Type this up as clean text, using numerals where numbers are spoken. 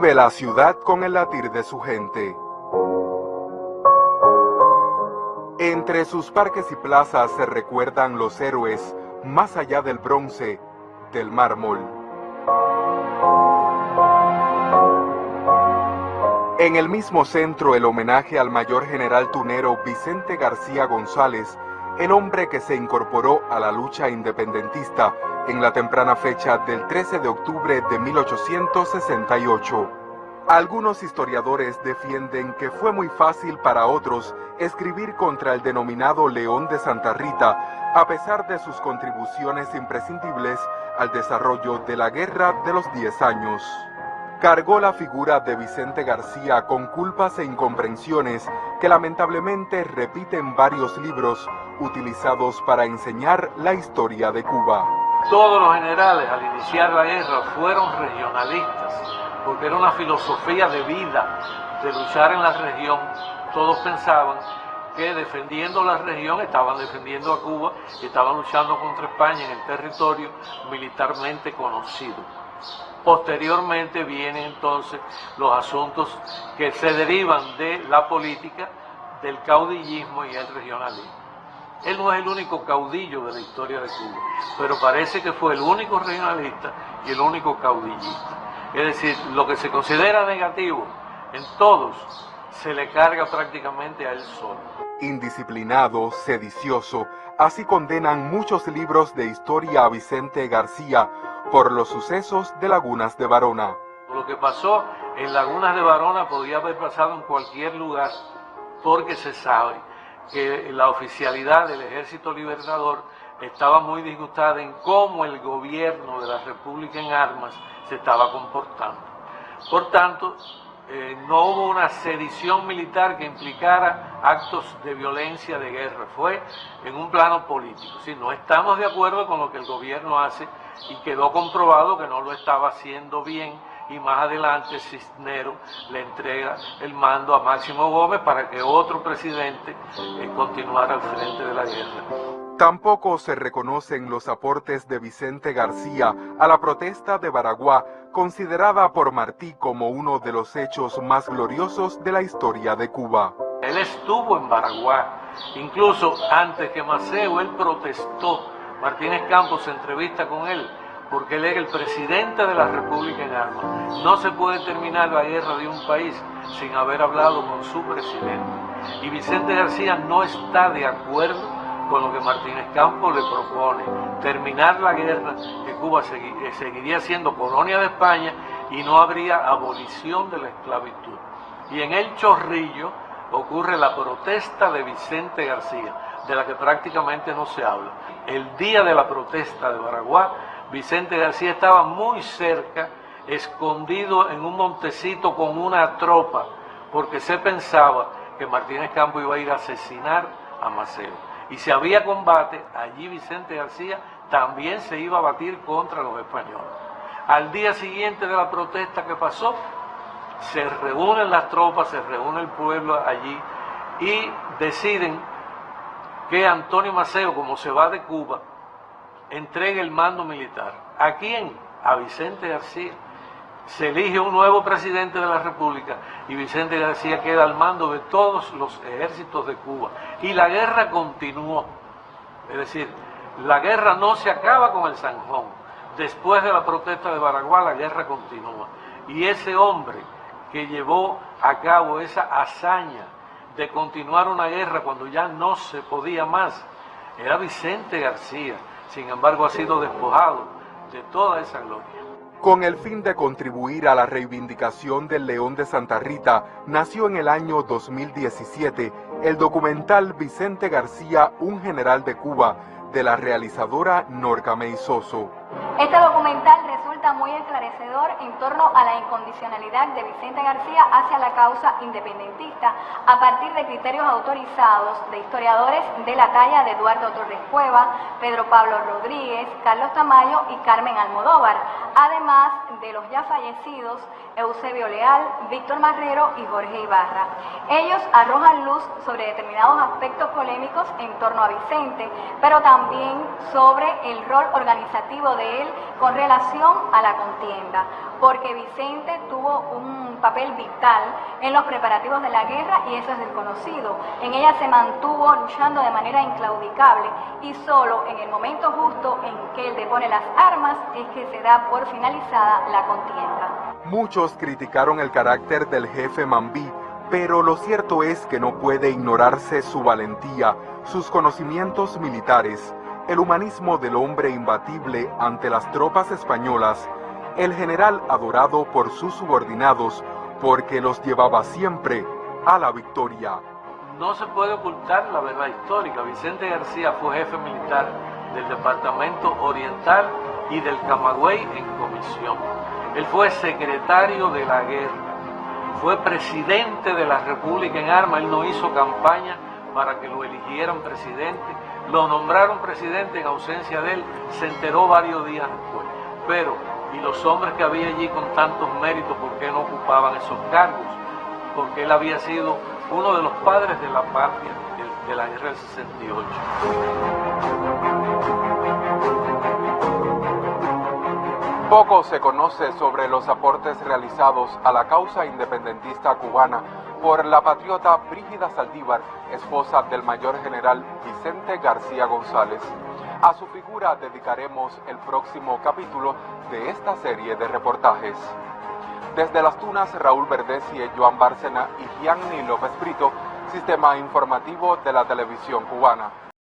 Vive la ciudad con el latir de su gente. Entre sus parques y plazas se recuerdan los héroes más allá del bronce, del mármol. En el mismo centro, el homenaje al mayor general tunero Vicente García González, el hombre que se incorporó a la lucha independentista en la temprana fecha del 13 de octubre de 1868. Algunos historiadores defienden que fue muy fácil para otros escribir contra el denominado León de Santa Rita, a pesar de sus contribuciones imprescindibles al desarrollo de la Guerra de los 10 años. Cargó la figura de Vicente García con culpas e incomprensiones que lamentablemente repiten varios libros utilizados para enseñar la historia de Cuba. Todos los generales al iniciar la guerra fueron regionalistas, porque era una filosofía de vida, de luchar en la región. Todos pensaban que defendiendo la región estaban defendiendo a Cuba y estaban luchando contra España en el territorio militarmente conocido. Posteriormente vienen entonces los asuntos que se derivan de la política, del caudillismo y el regionalismo. Él no es el único caudillo de la historia de Cuba, pero parece que fue el único regionalista y el único caudillista. Es decir, lo que se considera negativo en todos se le carga prácticamente a él solo. Indisciplinado, sedicioso, así condenan muchos libros de historia a Vicente García por los sucesos de Lagunas de Barona. Lo que pasó en Lagunas de Barona podía haber pasado en cualquier lugar, porque se sabe que la oficialidad del Ejército Libertador estaba muy disgustada en cómo el gobierno de la República en armas se estaba comportando. Por tanto, no hubo una sedición militar que implicara actos de violencia, de guerra. Fue en un plano político. Si no estamos de acuerdo con lo que el gobierno hace y quedó comprobado que no lo estaba haciendo bien, y más adelante Cisneros le entrega el mando a Máximo Gómez para que otro presidente continuara al frente de la guerra. Tampoco se reconocen los aportes de Vicente García a la protesta de Baraguá, considerada por Martí como uno de los hechos más gloriosos de la historia de Cuba. Él estuvo en Baraguá, incluso antes que Maceo, él protestó. Martínez Campos se entrevista con él, porque él era el presidente de la República en armas. No se puede terminar la guerra de un país sin haber hablado con su presidente. Y Vicente García no está de acuerdo con lo que Martínez Campos le propone, terminar la guerra, que Cuba seguiría siendo colonia de España y no habría abolición de la esclavitud. Y en el Chorrillo ocurre la protesta de Vicente García, de la que prácticamente no se habla. El día de la protesta de Baraguá, Vicente García estaba muy cerca, escondido en un montecito con una tropa, porque se pensaba que Martínez Campos iba a ir a asesinar a Maceo. Y si había combate, allí Vicente García también se iba a batir contra los españoles. Al día siguiente de la protesta que pasó, se reúnen las tropas, se reúne el pueblo allí y deciden que Antonio Maceo, como se va de Cuba, entregue el mando militar. ¿A quién? A Vicente García. Se elige un nuevo presidente de la República y Vicente García queda al mando de todos los ejércitos de Cuba. Y la guerra continuó. Es decir, la guerra no se acaba con el Zanjón. Después de la protesta de Baraguá, la guerra continúa. Y ese hombre que llevó a cabo esa hazaña de continuar una guerra cuando ya no se podía más, era Vicente García. Sin embargo, ha sido despojado de toda esa gloria. Con el fin de contribuir a la reivindicación del León de Santa Rita, nació en el año 2017 el documental Vicente García, un general de Cuba, de la realizadora Norca Meizoso. Este documental resulta muy esclarecedor en torno a la incondicionalidad de Vicente García hacia la causa independentista, a partir de criterios autorizados de historiadores de la talla de Eduardo Torres Cueva, Pedro Pablo Rodríguez, Carlos Tamayo y Carmen Almodóvar, además de los ya fallecidos Eusebio Leal, Víctor Marrero y Jorge Ibarra. Ellos arrojan luz sobre determinados aspectos polémicos en torno a Vicente, pero también sobre el rol organizativo de él con relación a a la contienda, porque Vicente tuvo un papel vital en los preparativos de la guerra y eso es desconocido. En ella se mantuvo luchando de manera inclaudicable y solo en el momento justo en que él depone las armas es que se da por finalizada la contienda. Muchos criticaron el carácter del jefe Mambí, pero lo cierto es que no puede ignorarse su valentía, sus conocimientos militares, el humanismo del hombre imbatible ante las tropas españolas, el general adorado por sus subordinados porque los llevaba siempre a la victoria. No se puede ocultar la verdad histórica. Vicente García fue jefe militar del Departamento Oriental y del Camagüey en comisión. Él fue secretario de la guerra, fue presidente de la República en armas. Él no hizo campaña para que lo eligieran presidente, lo nombraron presidente en ausencia de él, se enteró varios días después. Pero, ¿y los hombres que había allí con tantos méritos, por qué no ocupaban esos cargos? Porque él había sido uno de los padres de la patria de la guerra del 68. Poco se conoce sobre los aportes realizados a la causa independentista cubana por la patriota Brígida Saldívar, esposa del mayor general Vicente García González. A su figura dedicaremos el próximo capítulo de esta serie de reportajes. Desde Las Tunas, Raúl Verdesie, Joan Bárcena y Gianni López Brito, Sistema Informativo de la Televisión Cubana.